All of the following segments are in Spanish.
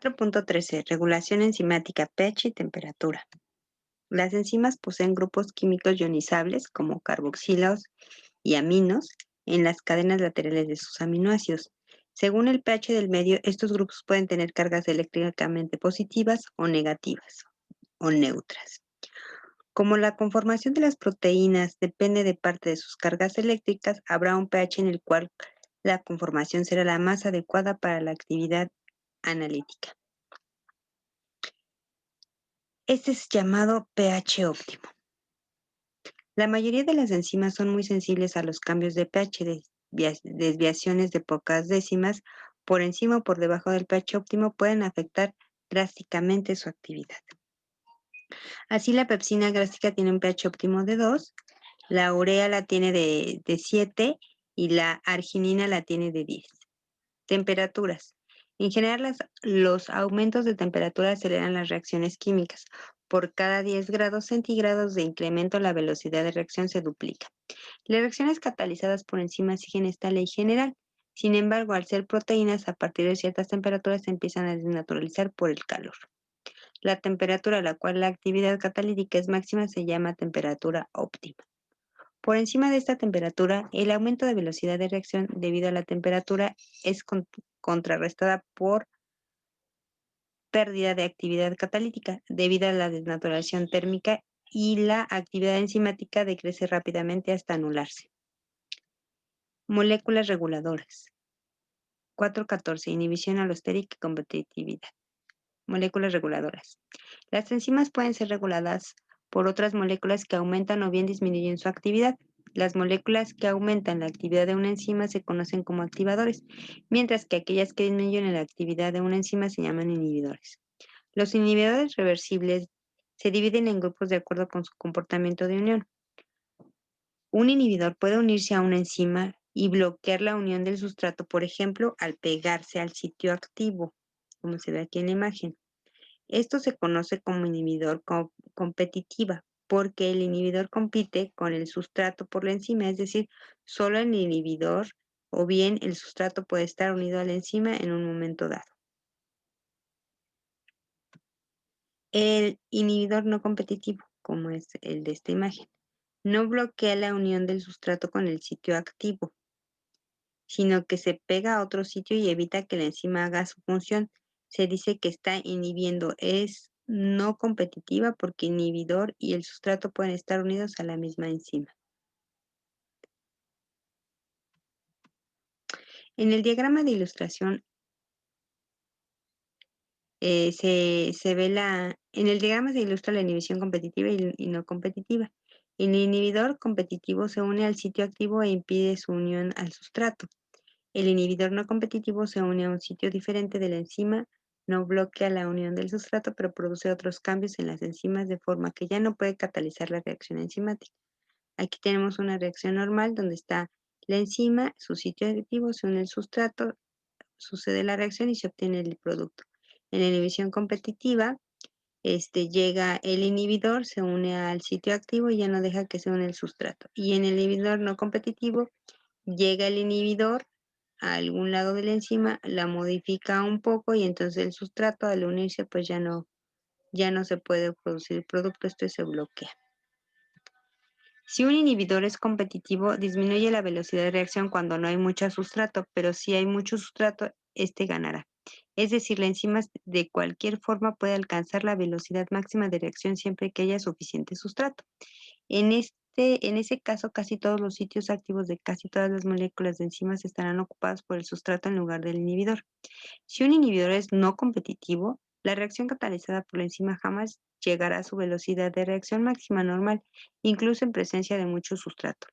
4.13. Regulación enzimática, pH y temperatura. Las enzimas poseen grupos químicos ionizables como carboxilos y aminos en las cadenas laterales de sus aminoácidos. Según el pH del medio, estos grupos pueden tener cargas eléctricamente positivas o negativas o neutras. Como la conformación de las proteínas depende de parte de sus cargas eléctricas, habrá un pH en el cual la conformación será la más adecuada para la actividad analítica. Este es llamado pH óptimo. La mayoría de las enzimas son muy sensibles a los cambios de pH. Desviaciones de pocas décimas por encima o por debajo del pH óptimo pueden afectar drásticamente su actividad. Así, la pepsina gástrica tiene un pH óptimo de 2, la urea la tiene de 7 y la arginina la tiene de 10. Temperaturas. En general, los aumentos de temperatura aceleran las reacciones químicas. Por cada 10 grados centígrados de incremento, la velocidad de reacción se duplica. Las reacciones catalizadas por enzimas siguen esta ley general. Sin embargo, al ser proteínas, a partir de ciertas temperaturas se empiezan a desnaturalizar por el calor. La temperatura a la cual la actividad catalítica es máxima se llama temperatura óptima. Por encima de esta temperatura, el aumento de velocidad de reacción debido a la temperatura es contrarrestada por pérdida de actividad catalítica debido a la desnaturación térmica y la actividad enzimática decrece rápidamente hasta anularse. Moléculas reguladoras. 4.14. Inhibición alostérica y competitividad. Moléculas reguladoras. Las enzimas pueden ser reguladas por otras moléculas que aumentan o bien disminuyen su actividad. Las moléculas que aumentan la actividad de una enzima se conocen como activadores, mientras que aquellas que disminuyen la actividad de una enzima se llaman inhibidores. Los inhibidores reversibles se dividen en grupos de acuerdo con su comportamiento de unión. Un inhibidor puede unirse a una enzima y bloquear la unión del sustrato, por ejemplo, al pegarse al sitio activo, como se ve aquí en la imagen. Esto se conoce como inhibidor competitiva, porque el inhibidor compite con el sustrato por la enzima, es decir, solo el inhibidor o bien el sustrato puede estar unido a la enzima en un momento dado. El inhibidor no competitivo, como es el de esta imagen, no bloquea la unión del sustrato con el sitio activo, sino que se pega a otro sitio y evita que la enzima haga su función. Se dice que está inhibiendo, es no competitiva porque inhibidor y el sustrato pueden estar unidos a la misma enzima. En el diagrama de ilustración en el diagrama se ilustra la inhibición competitiva y no competitiva. El inhibidor competitivo se une al sitio activo e impide su unión al sustrato. El inhibidor no competitivo se une a un sitio diferente de la enzima, no bloquea la unión del sustrato, pero produce otros cambios en las enzimas de forma que ya no puede catalizar la reacción enzimática. Aquí tenemos una reacción normal donde está la enzima, su sitio activo, se une el sustrato, sucede la reacción y se obtiene el producto. En la inhibición competitiva, llega el inhibidor, se une al sitio activo y ya no deja que se une el sustrato. Y en el inhibidor no competitivo, llega el inhibidor a algún lado de la enzima, la modifica un poco y entonces el sustrato al unirse pues ya no se puede producir el producto, esto se bloquea. Si un inhibidor es competitivo, disminuye la velocidad de reacción cuando no hay mucho sustrato, pero si hay mucho sustrato, ganará. Es decir, la enzima de cualquier forma puede alcanzar la velocidad máxima de reacción siempre que haya suficiente sustrato. En ese caso, casi todos los sitios activos de casi todas las moléculas de enzimas estarán ocupados por el sustrato en lugar del inhibidor. Si un inhibidor es no competitivo, la reacción catalizada por la enzima jamás llegará a su velocidad de reacción máxima normal, incluso en presencia de mucho sustrato.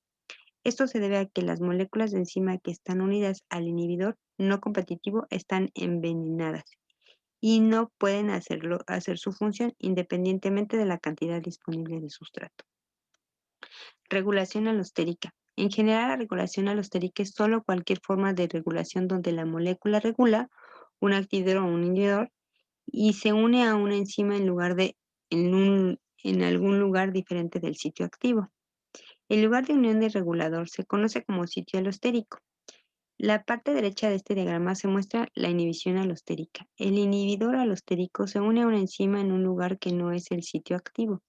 Esto se debe a que las moléculas de enzima que están unidas al inhibidor no competitivo están envenenadas y no pueden hacer su función independientemente de la cantidad disponible de sustrato. Regulación alostérica. En general, la regulación alostérica es solo cualquier forma de regulación donde la molécula regula un activador o un inhibidor y se une a una enzima en algún lugar diferente del sitio activo. El lugar de unión del regulador se conoce como sitio alostérico. La parte derecha de este diagrama se muestra la inhibición alostérica. El inhibidor alostérico se une a una enzima en un lugar que no es el sitio activo.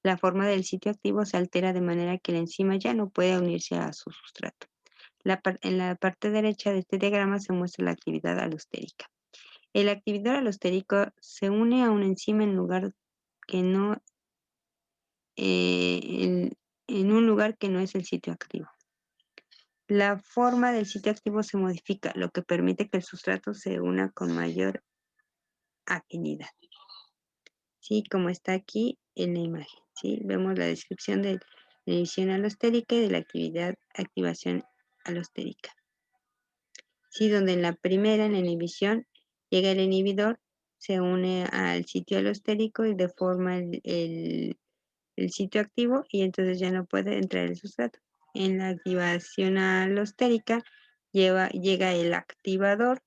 La forma del sitio activo se altera de manera que la enzima ya no puede unirse a su sustrato. En la parte derecha de este diagrama se muestra la actividad alostérica. El activador alostérico se une a una enzima en lugar que no en un lugar que no es el sitio activo. La forma del sitio activo se modifica, lo que permite que el sustrato se una con mayor afinidad. Sí, como está aquí en la imagen. ¿Sí? Vemos la descripción de la inhibición alostérica y de la activación alostérica. Sí, donde en la primera, en la inhibición, llega el inhibidor, se une al sitio alostérico y deforma el sitio activo y entonces ya no puede entrar el sustrato. En la activación alostérica llega el activador,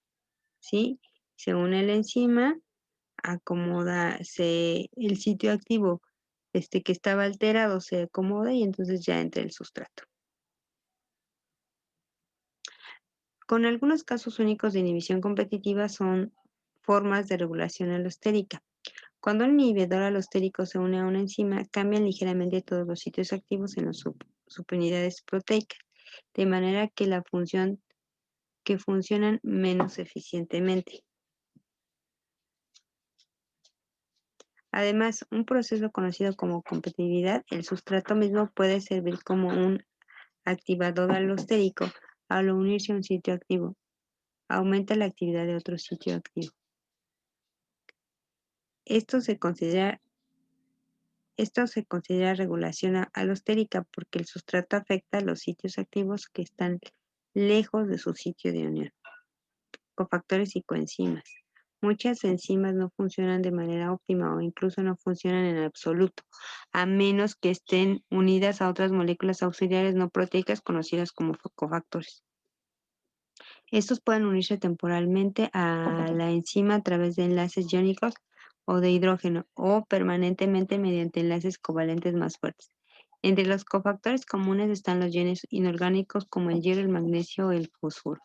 ¿sí? Se une la enzima, el sitio activo que estaba alterado se acomoda y entonces ya entra el sustrato. Con algunos casos únicos de inhibición competitiva son formas de regulación alostérica. Cuando un inhibidor alostérico se une a una enzima, cambian ligeramente todos los sitios activos en las subunidades proteicas, de manera que funcionan menos eficientemente. Además, un proceso conocido como competitividad, el sustrato mismo puede servir como un activador alostérico al unirse a un sitio activo. Aumenta la actividad de otro sitio activo. Esto se considera regulación alostérica porque el sustrato afecta a los sitios activos que están lejos de su sitio de unión. Cofactores y coenzimas. Muchas enzimas no funcionan de manera óptima o incluso no funcionan en absoluto, a menos que estén unidas a otras moléculas auxiliares no proteicas conocidas como cofactores. Estos pueden unirse temporalmente a la enzima a través de enlaces iónicos o de hidrógeno o permanentemente mediante enlaces covalentes más fuertes. Entre los cofactores comunes están los iones inorgánicos como el hierro, el magnesio o el fósforo.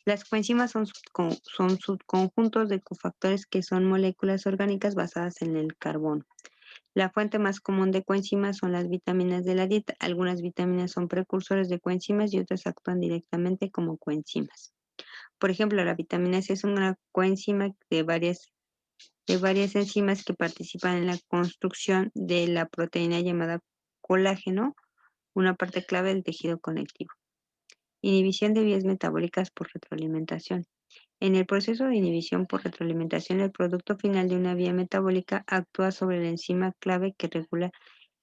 Las coenzimas son subconjuntos de cofactores que son moléculas orgánicas basadas en el carbono. La fuente más común de coenzimas son las vitaminas de la dieta. Algunas vitaminas son precursores de coenzimas y otras actúan directamente como coenzimas. Por ejemplo, la vitamina C es una coenzima de varias enzimas que participan en la construcción de la proteína llamada colágeno, una parte clave del tejido conectivo. Inhibición de vías metabólicas por retroalimentación. En el proceso de inhibición por retroalimentación, el producto final de una vía metabólica actúa sobre la enzima clave que regula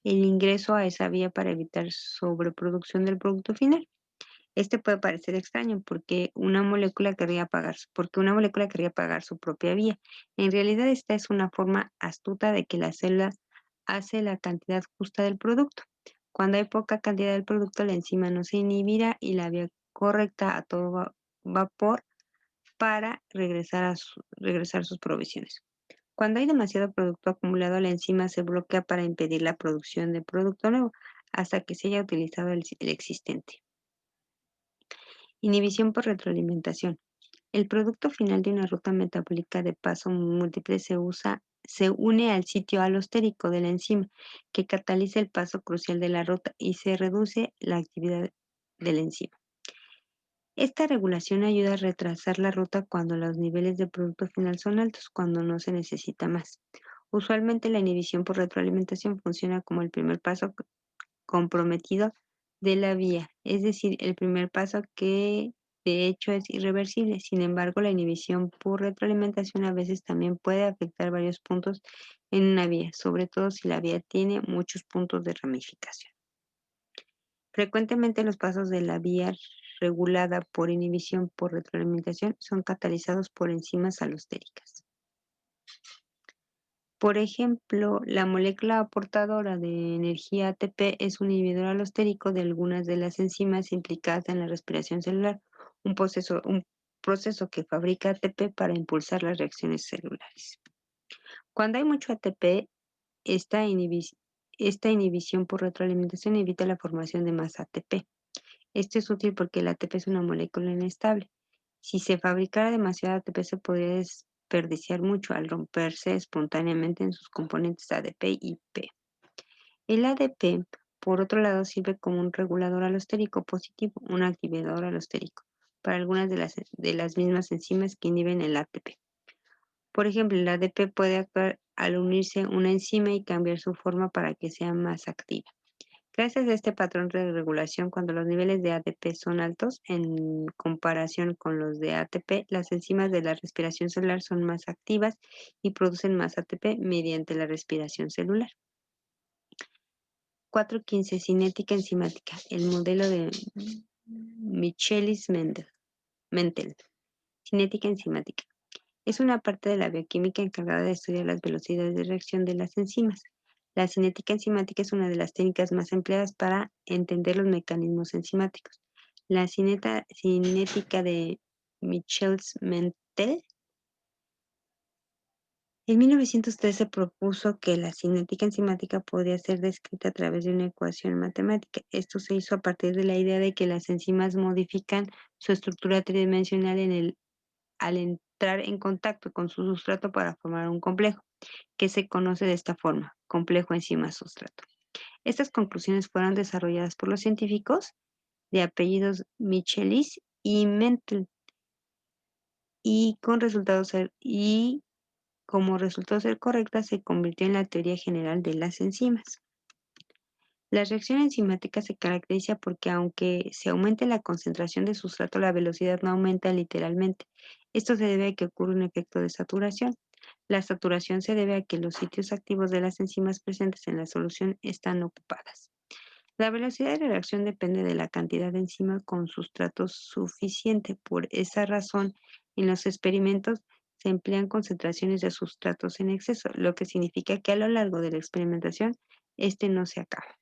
el ingreso a esa vía para evitar sobreproducción del producto final. Puede parecer extraño porque una molécula querría apagar su propia vía. En realidad, esta es una forma astuta de que la célula hace la cantidad justa del producto. Cuando hay poca cantidad del producto, la enzima no se inhibirá y la vía correcta a todo vapor para regresar sus provisiones. Cuando hay demasiado producto acumulado, la enzima se bloquea para impedir la producción de producto nuevo hasta que se haya utilizado el existente. Inhibición por retroalimentación. El producto final de una ruta metabólica de paso múltiple se une al sitio alostérico de la enzima, que cataliza el paso crucial de la ruta y se reduce la actividad de la enzima. Esta regulación ayuda a retrasar la ruta cuando los niveles de producto final son altos, cuando no se necesita más. Usualmente la inhibición por retroalimentación funciona como el primer paso comprometido de la vía, es decir, el primer paso que de hecho es irreversible. Sin embargo, la inhibición por retroalimentación a veces también puede afectar varios puntos en una vía, sobre todo si la vía tiene muchos puntos de ramificación. Frecuentemente los pasos de la vía regulada por inhibición por retroalimentación son catalizados por enzimas alostéricas. Por ejemplo, la molécula aportadora de energía ATP es un inhibidor alostérico de algunas de las enzimas implicadas en la respiración celular, un proceso que fabrica ATP para impulsar las reacciones celulares. Cuando hay mucho ATP, esta inhibición por retroalimentación evita la formación de más ATP. Esto es útil porque el ATP es una molécula inestable. Si se fabricara demasiado ATP se podría desperdiciar mucho al romperse espontáneamente en sus componentes ADP y P. El ADP, por otro lado, sirve como un regulador alostérico positivo, un activador alostérico, para algunas de las mismas enzimas que inhiben el ATP. Por ejemplo, el ADP puede actuar al unirse una enzima y cambiar su forma para que sea más activa. Gracias a este patrón de regulación, cuando los niveles de ADP son altos en comparación con los de ATP, las enzimas de la respiración celular son más activas y producen más ATP mediante la respiración celular. 4.15. Cinética enzimática. El modelo de Michaelis-Menten. Cinética enzimática. Es una parte de la bioquímica encargada de estudiar las velocidades de reacción de las enzimas. La cinética enzimática es una de las técnicas más empleadas para entender los mecanismos enzimáticos. La cinética de Michaelis-Menten. En 1913 propuso que la cinética enzimática podía ser descrita a través de una ecuación matemática. Esto se hizo a partir de la idea de que las enzimas modifican su estructura tridimensional al entrar en contacto con su sustrato para formar un complejo, que se conoce de esta forma: complejo enzima-sustrato. Estas conclusiones fueron desarrolladas por los científicos de apellidos Michaelis y Menten y como resultó ser correcta, se convirtió en la teoría general de las enzimas. La reacción enzimática se caracteriza porque aunque se aumente la concentración de sustrato, la velocidad no aumenta literalmente. Esto se debe a que ocurre un efecto de saturación. La saturación se debe a que los sitios activos de las enzimas presentes en la solución están ocupadas. La velocidad de reacción depende de la cantidad de enzima con sustrato suficiente. Por esa razón, en los experimentos se emplean concentraciones de sustratos en exceso, lo que significa que a lo largo de la experimentación, este no se acaba.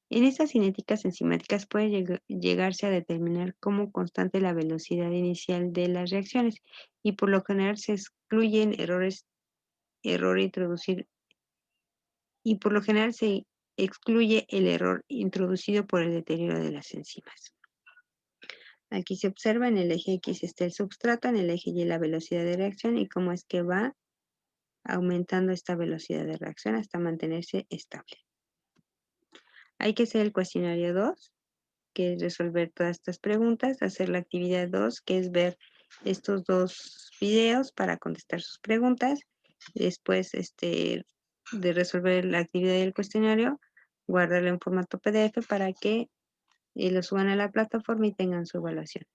En estas cinéticas enzimáticas puede llegarse a determinar como constante la velocidad inicial de las reacciones y por lo general se excluyen el error introducido por el deterioro de las enzimas. Aquí se observa en el eje X está el substrato, en el eje Y la velocidad de reacción y cómo es que va aumentando esta velocidad de reacción hasta mantenerse estable. Hay que hacer el cuestionario 2, que es resolver todas estas preguntas, hacer la actividad 2, que es ver estos dos videos para contestar sus preguntas. Después de resolver la actividad y el cuestionario, guardarlo en formato PDF para que lo suban a la plataforma y tengan su evaluación.